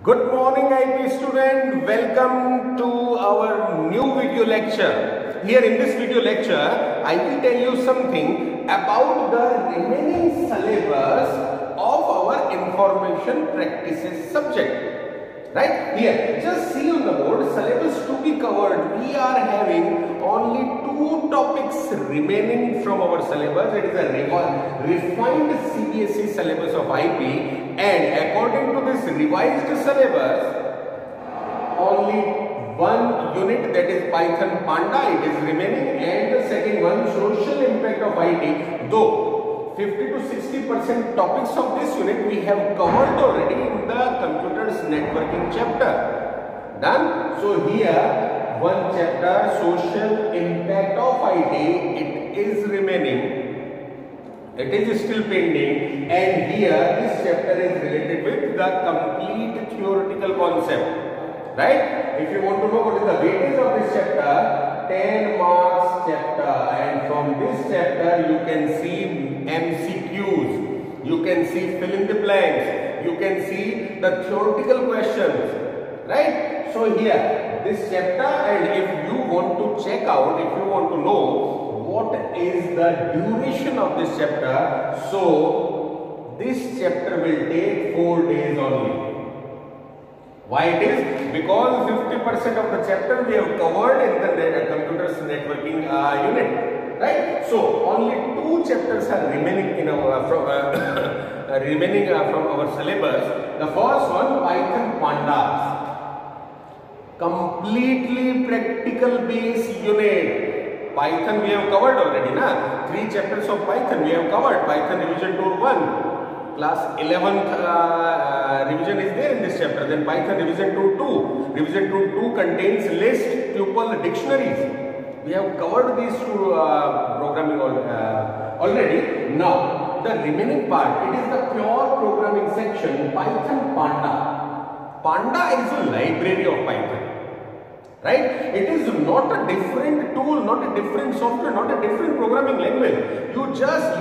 Good morning IP student, welcome to our new video lecture. Here in this video lecture, I will tell you something about the remaining syllabus of our information practices subject. Right here, just see on the board, syllabus to be covered. We are having only two topics remaining from our syllabus. It is a refined CBSE syllabus of IP, and according to this revised syllabus, only one unit, that is Python Panda, it is remaining, and the second one, social impact of IT. Though 50 to 60% topics of this unit we have covered already in the computers networking chapter. Done. So here one chapter, social impact of IT, it is remaining. It is still pending, and here this chapter is related with the complete theoretical concept. Right? If you want to know what is the weightage of this chapter, 10 marks chapter, and from this chapter you can see MCQs, you can see fill in the blanks, you can see the theoretical questions. Right? So here this chapter, and if you want to check out, if you want to know what is the duration of this chapter, so this chapter will take 4 days only. Why it is? Because 50% of the chapter we have covered in the computers networking unit. Right? So only two chapters are remaining in our from our syllabus. The first one, Python Pandas, completely practical based unit. Python we have covered already, na? 3 chapters of Python we have covered. Python revision tour 1. Class 11th revision is there in this chapter. Then Python revision tour 2. Revision tour 2 contains list, tuple, dictionaries. We have covered these two programming already. Now, the remaining part, it is the pure programming section, Python Panda. Panda is a library of Python. Right? It is not a different tool, not a different software, not a different programming language. You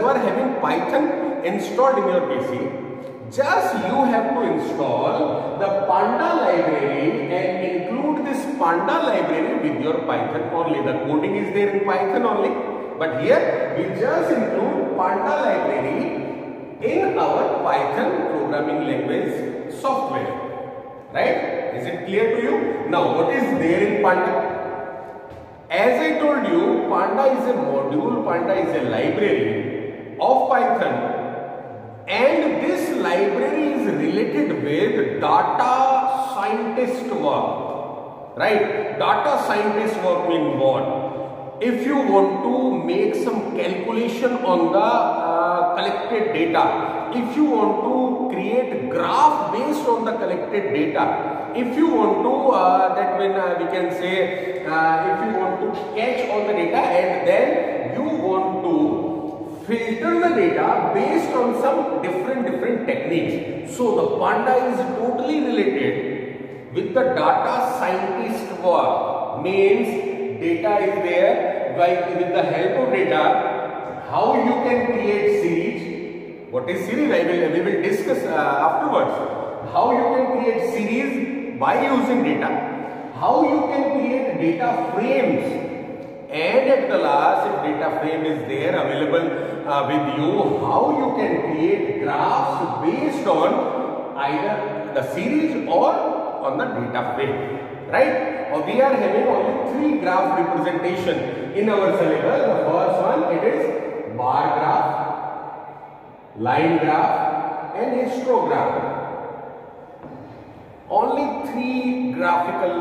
are having Python installed in your PC. Just you have to install the Panda library and include this Panda library with your Python only. The coding is there in Python only. But here we just include Panda library in our Python programming language software. Right? Is it clear to you? Now, what is there in Panda? As I told you, Panda is a module, Panda is a library of Python, and this library is related with data scientist work. Right? Data scientist work means what? If you want to make some calculation on the collected data, if you want to create graph based on the collected data, if you want to we can say if you want to catch all the data and then you want to filter the data based on some different techniques. So the Panda is totally related with the data scientist work. Means data is there, like with the help of data, how you can create series. What is series? We will discuss afterwards. How you can create series by using data. How you can create data frames. And at the last, if data frame is there available with you, how you can create graphs based on either the series or on the data frame. Right? We are having only 3 graph representation in our syllabus. The first one, it is bar graph, line graph and histogram. Only 3 graphical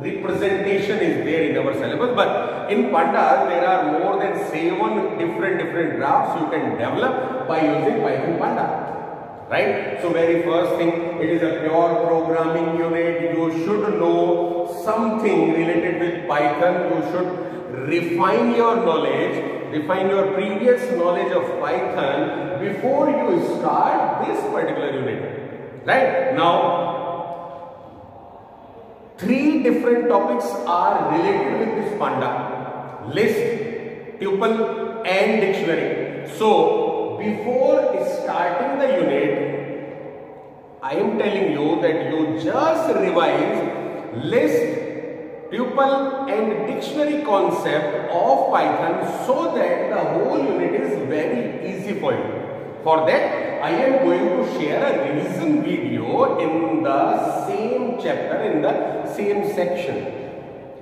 representation is there in our syllabus, but in Pandas there are more than 7 different graphs you can develop by using Python Panda. Right? So very first thing, it is a pure programming unit. You should know something related with Python. You should refine your knowledge, refine your previous knowledge of Python before you start this particular unit. Right? Now, 3 different topics are related with this Panda: list, tuple and dictionary. So before starting the unit, I am telling you that you just revise list, tuple and dictionary concept of Python so that the whole unit is very easy for you. For that, I am going to share a revision video in the same chapter, in the same section.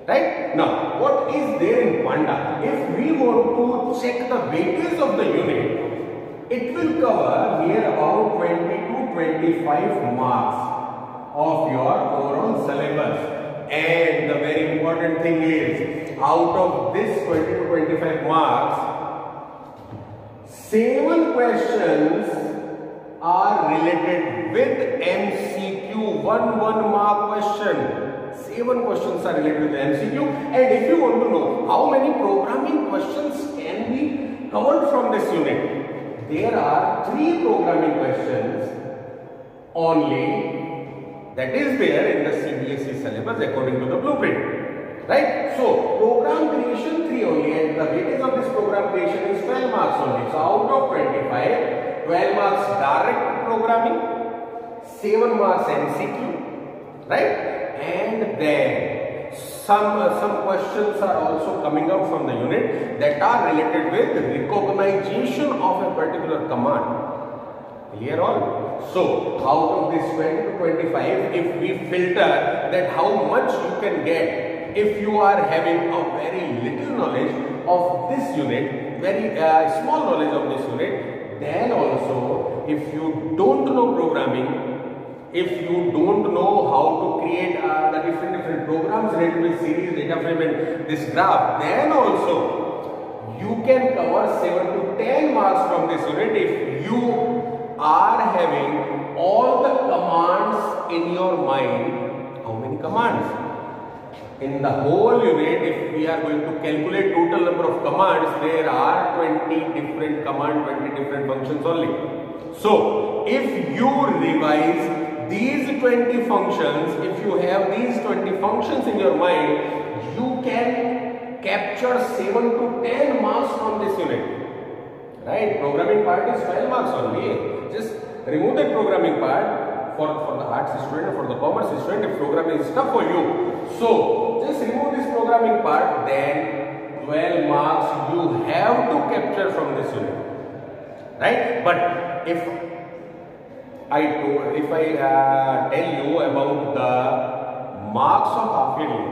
Right? Now, what is there in Panda? If we want to check the weightage of the unit, it will cover near about 20 to 25 marks of your overall syllabus. And the very important thing is, out of this 20 to 25 marks, 7 questions are related with MCQ, one mark question. 7 questions are related with MCQ. And if you want to know how many programming questions can be covered from this unit, there are 3 programming questions only that is there in the CBSE syllabus according to the blueprint. Right? So, program creation 3 only, and the weightage of this program creation is 12 marks only. So, out of 25, 12 marks direct programming, 7 marks MCQ, right? And then some questions are also coming out from the unit that are related with recognition of a particular command. Clear all? So, out of this 20 to 25, if we filter that how much you can get if you are having a very little knowledge of this unit, very small knowledge of this unit, then also if you don't know programming, if you don't know how to create the different programs related with series, data frame and this graph, then also you can cover 7 to 10 marks from this unit if you are having all the commands in your mind. How many commands? In the whole unit, if we are going to calculate total number of commands, there are 20 different commands, 20 different functions only. So, if you revise these 20 functions, if you have these 20 functions in your mind, you can capture 7 to 10 marks from this unit. Right? Programming part is 12 marks only. Just remove the programming part for the arts student or for the commerce student if programming is tough for you. So, just remove this programming part, then 12 marks you have to capture from this unit. Right? But if I tell you about the marks of half yearly,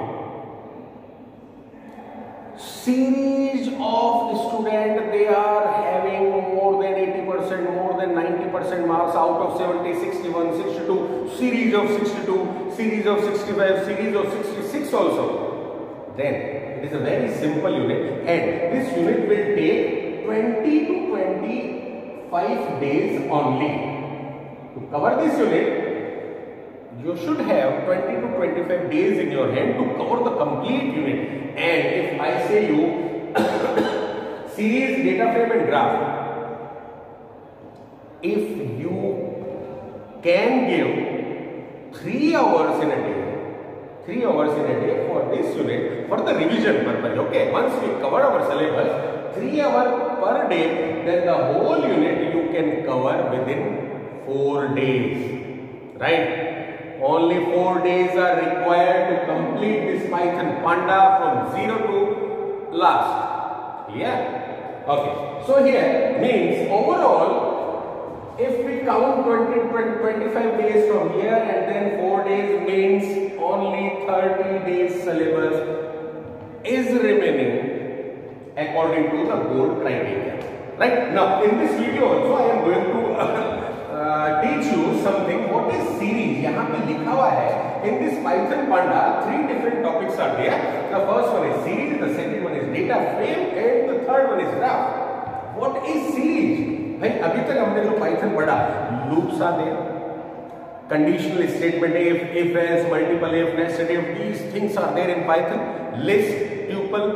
series of students, they are having more than 80%, more than 90% marks out of 70, 61, 62, series of 62, series of 65, series of 66 also. Then it is a very simple unit, and this unit will take 20 to 25 days only. To cover this unit, you should have 20 to 25 days in your hand to cover the complete unit. And if I say you series, data frame and graph, if you can give 3 hours in a day, 3 hours in a day for this unit, for the revision purpose, okay, once we cover our syllabus, 3 hours per day, then the whole unit you can cover within 4 days, right? Only 4 days are required to complete this Python Panda from 0 to last. Yeah? Okay. So here means overall, if we count 25 days from here and then 4 days means only 30 days syllabus is remaining according to the goal criteria. Right? Now, in this video also I am going to teach you something. What is series? यहाँ पे लिखा हुआ है in this Python Panda 3 different topics are there. The first one is series, the second one is data frame, and the third one is graph. What is series? भाई अभी तक हमने जो Python पढ़ा, loops are there, conditional statement if else, multiple if, nested if, these things are there in Python. List, tuple,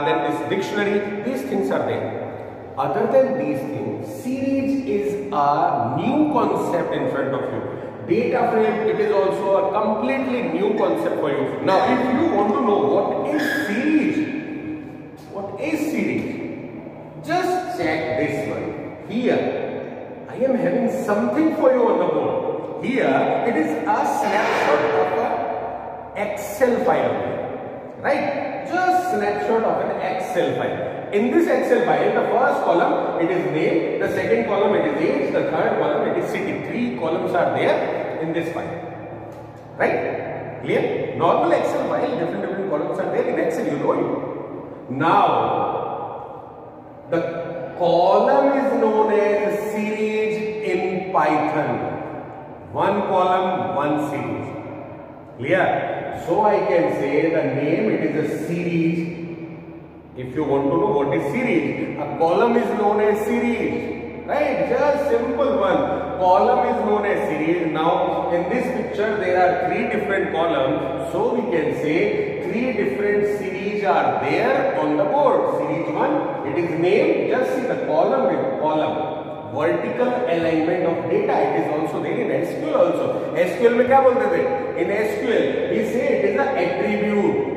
then this dictionary, these things are there. Other than these things, series is a new concept in front of you. Data frame, it is also a completely new concept for you. Now, if you want to know what is series, just check this one. Here, I am having something for you on the board. here it is a snapshot of an Excel file, right? Just snapshot of an Excel file. In this Excel file, the first column it is name, the second column it is age, the third column it is city. 3 columns are there in this file, right? Clear? Normal Excel file, different columns are there in Excel, you know it. Now, the column is known as series in Python. One column, one series. Clear? So I can say the name it is a series. If you want to know what is series, a column is known as series, right? Just simple one. Column is known as series. Now in this picture there are 3 different columns, so we can say 3 different series are there on the board. Series 1, it is named, just see the column with column. Vertical alignment of data, it is also there in SQL also. SQL में क्या बोलते थे? In SQL we say it is an attribute.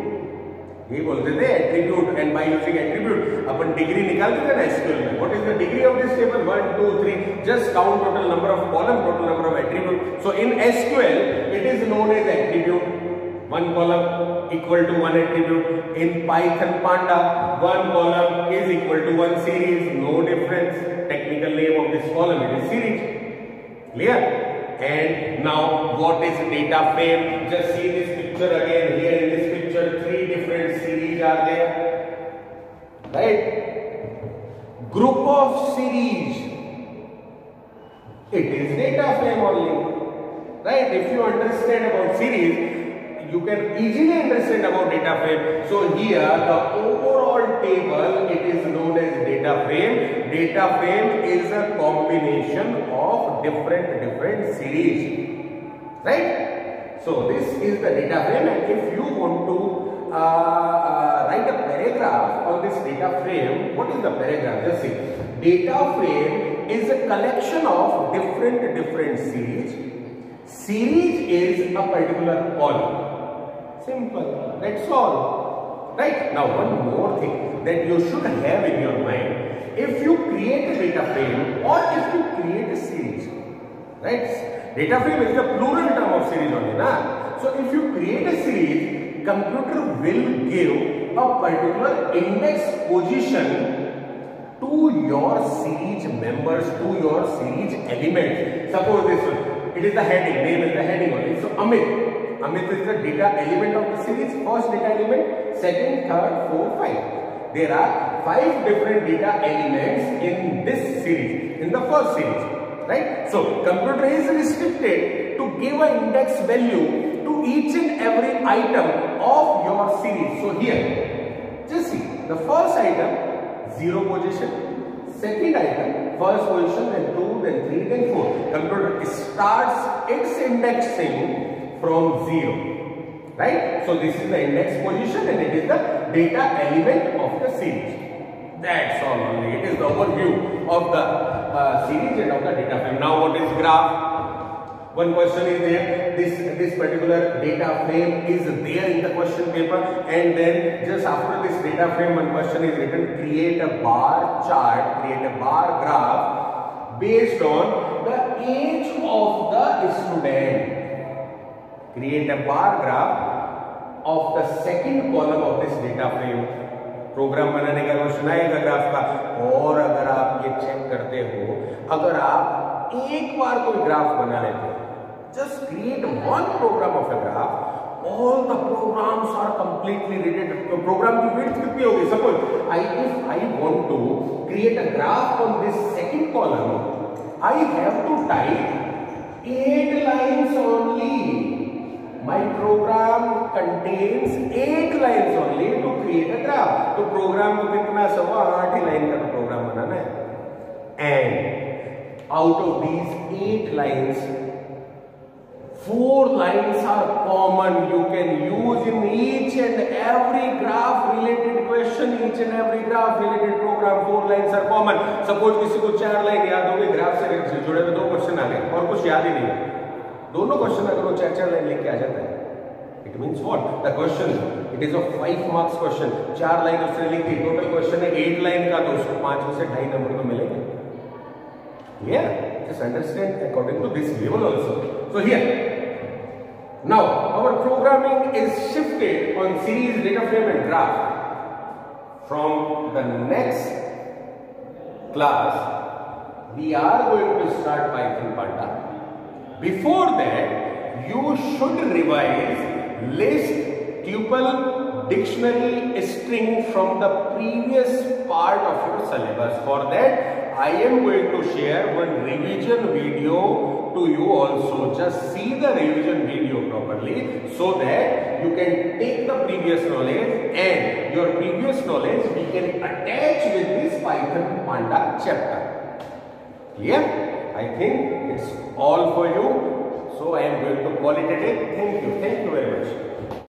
ये बोलते थे attribute, and by using attribute upon degree निकालते थे ना SQL में. What is the degree of this table? 1, 2, 3. Just count total number of column, total number of attribute. So in SQL it is known as attribute. One column equal to one attribute. In Python Panda, one column is equal to one series. No difference. Technical name of this column it is series. Clear? And now what is data frame? Just see this picture again. Here in this picture 3 different series are there, right? Group of series, it is data frame only, right? If you understand about series, you can easily understand about data frame. So here the overall table it is known as data frame. Data frame is a combination of different series, right? So this is the data frame, and if you want to write a paragraph on this data frame, what is the paragraph? Just see, data frame is a collection of different series. Series is a particular column. Simple, that's all, right? Now one more thing that you should have in your mind. If you create a data frame or if you create a series, right? Data frame is the plural term of series only, na? So if you create a series, computer will give a particular index position to your series members, to your series elements. Suppose this one, it is the heading, name is the heading only. So Amit is the data element of the series, first data element, second, third, fourth, 5. There are 5 different data elements in this series, in the first series, right? So computer is restricted to give an index value to each and every item of your series. So here, just see, the first item, 0 position, second item, first position, then 2, then 3, then 4. Computer starts its indexing from 0, right? So this is the index position and it is the data element of the series. That's all only. It is the overview of the series and of the data frame. Now what is graph? One question is there. This particular data frame is there in the question paper, and then just after this data frame, one question is written: create a bar chart, create a bar graph based on the age of the student. Create a bar graph of the second column of this data frame. Program बनाने का question आएगा graph का, और अगर आप ये check करते हो, अगर आप एक बार कोई ग्राफ बना लेते हो, just create one program of a graph, all the programs are completely related. Program की width कितनी होगी? Suppose if I want to create a graph on this second column, I have to type 8 lines only. My program contains 8 lines only to create a graph. तो program को कितना 8 ही line का program बनाना है, and out of these 8 lines, 4 lines are common. You can use in each and every graph related question, each and every graph related program. 4 lines are common. Suppose किसी को 4 line याद हो गई, graph से जुड़े हुए 2 question आ गए और कुछ याद ही नहीं, दोनों क्वेश्चन अगर वो 4 लाइन लेके आ जाता है, it means what? The question it is a 5 marks question, 4 line उसने लिखी, टोटल क्वेश्चन है 8 लाइन का, तो उसको 5 में से 2.5 नंबर तो मिलेंगे. Yeah, just understand according to this level also. So here, now our programming is shifted on series, data frame and graph. From the next class, we are going to start Python Panda. Before that, you should revise list, tuple, dictionary, string from the previous part of your syllabus. For that, I am going to share one revision video to you also. Just see the revision video properly so that you can take the previous knowledge and your previous knowledge we can attach with this Python Panda chapter. Clear? I think it's all for you. So I am going to call it a day. Thank you. Thank you very much.